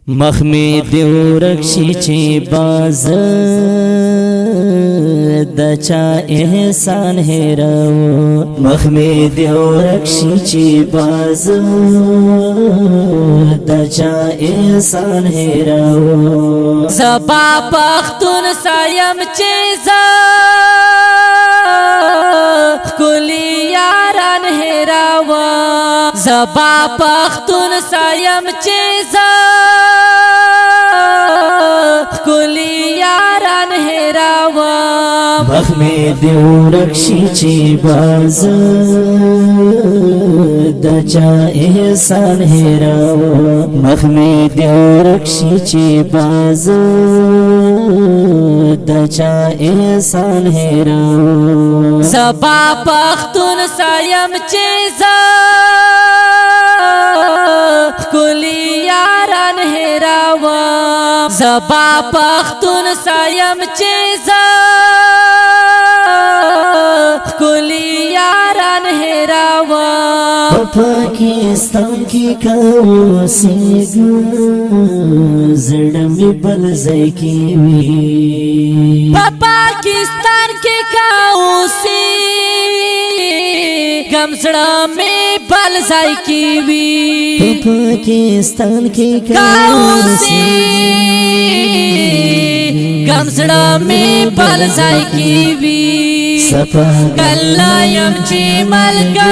مخمی دیو رکشی چی باز دچا احسان هیرو مخمی دیو رکشی چی باز دچا احسان هیرو زبا پختون سایم چیزا کلی یاران هیرو زبا پختون سایم چیزا کلی یاران هیرو مخمی دیو رکشی چی باز دچا احسان هیرو مخمی دیو رکشی چی باز دچا احسان هیرو زبا پختون سایم چیزا کلی یاران هیرو زبا پختون سایم چیزا کلی یاران هیرو پاکستان کی کاو سیگو زړمی بل ځای کی وی پاکستان کی کاو سی گمزړه می بل ځای کی وی پاکستان کی کاو سی گمزړه می بل ځای کی وی کلایم چی ملګری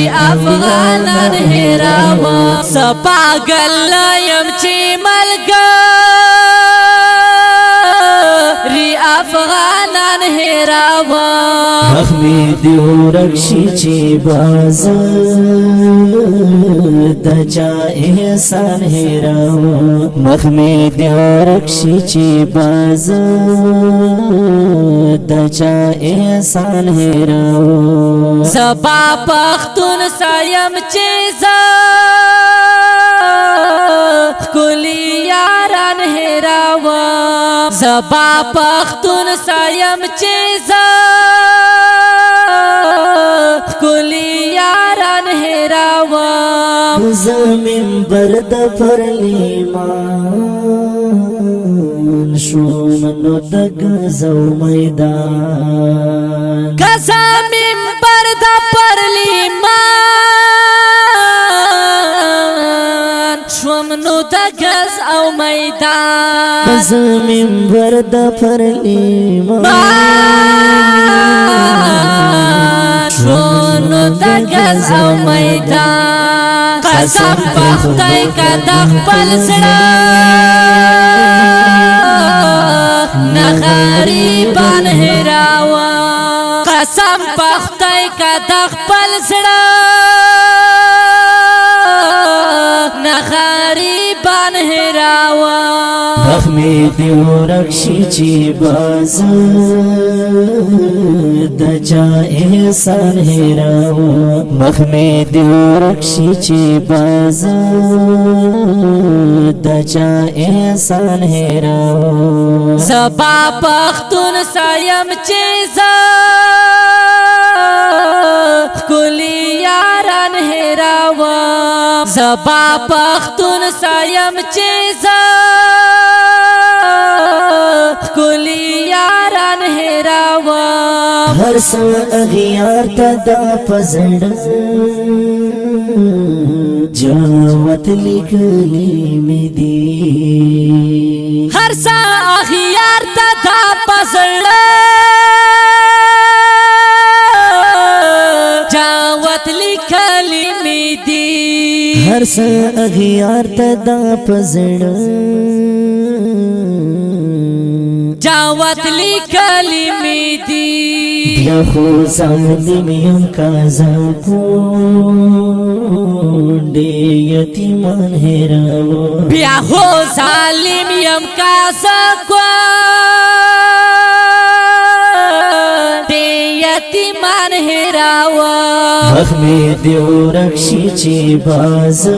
افغانان هیرو سپا کلایم چی ملګری افغانان هیرو مخمی دیو رکشی چی باز دچا احسان هیرو مخمی دیو رکشی چی باز دچا احسان هیرو زبا پختون سایم چیزا کلی یاران هیرو زبا پختون سایم چیزا کلی یاران هیرو زمین برد پرلیمان شومنو دگزو میدان زمین برد پرلیمان شومنو دگز او میدان زمین برد پرلیمان شومنو دگز او میدان قسم پختی که دخپل زړه نغریبان هیرو قسم پختی که دخپل زړه نغریبان هیرو مخمی دیو رکشی چی باز دچا احسان هیرو مخمی دیو رکشی چی باز دچا احسان هیرو زبا پختون سایم چیزا کلی یاران هیرو زبا پختون سایم چیزا کلی یاران هیرو هر سو اغیار تا دا پزړ جاوت لیکلی می دی هر سا اغیار تا دا پزړ جاوت لیکلی می دی هر سا اغیار تا دا پزړ جاوت لیکلی می دی بیا خو ظالم یم کازا کونډې یتیمان هیرو بیا خو ظالم یم کازا کونډې یتیمان هیرو مخمی دیو رکشی چی باز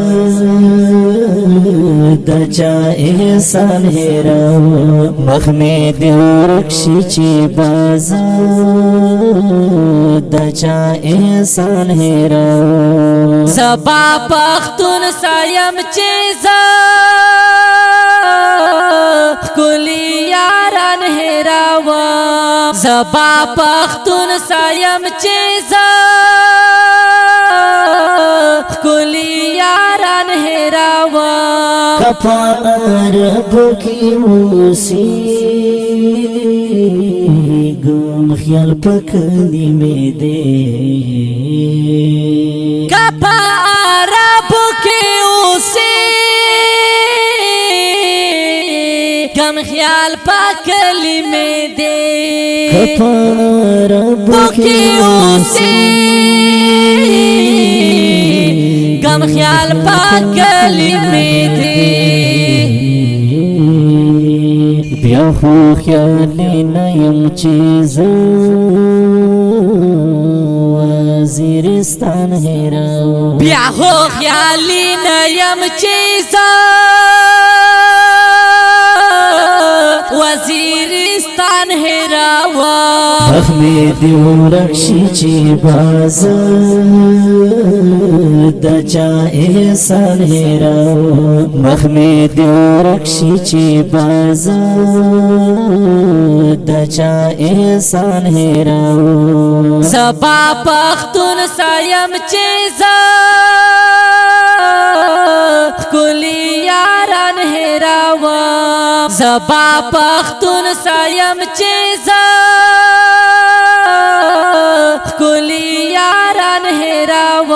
دچا احسان هیرو مخمی دیو رکشی چی باز دچا احسان هیرو زبا پختون सायम चेजा कुली यारन हेरावा ज़बा पख्तून सायम चेजा कुली यारन हेरावा कपार की मूसी गुम ख्याल पकनी में दे कपार की उसी गम ख्याल पकली में दे कपार की उसी गम ख्याल पकली में दे ब्या हो ख्याल नयम चीज़ वज़ीरिस्तान हेराओ ब्या हो ख्याली नयम चीज़ा वज़ीरिस्तान हेरावा में दियो रक्षीची बाज दचा एहसान हेराओ मख में दियो रक्षीची बाज दचा एहसान हेराओ ज़बा पख्तून सायम चेजा कुली यारन हेरावा ज़बा पख्तून सायम चेजा कुली यारन हेरावा।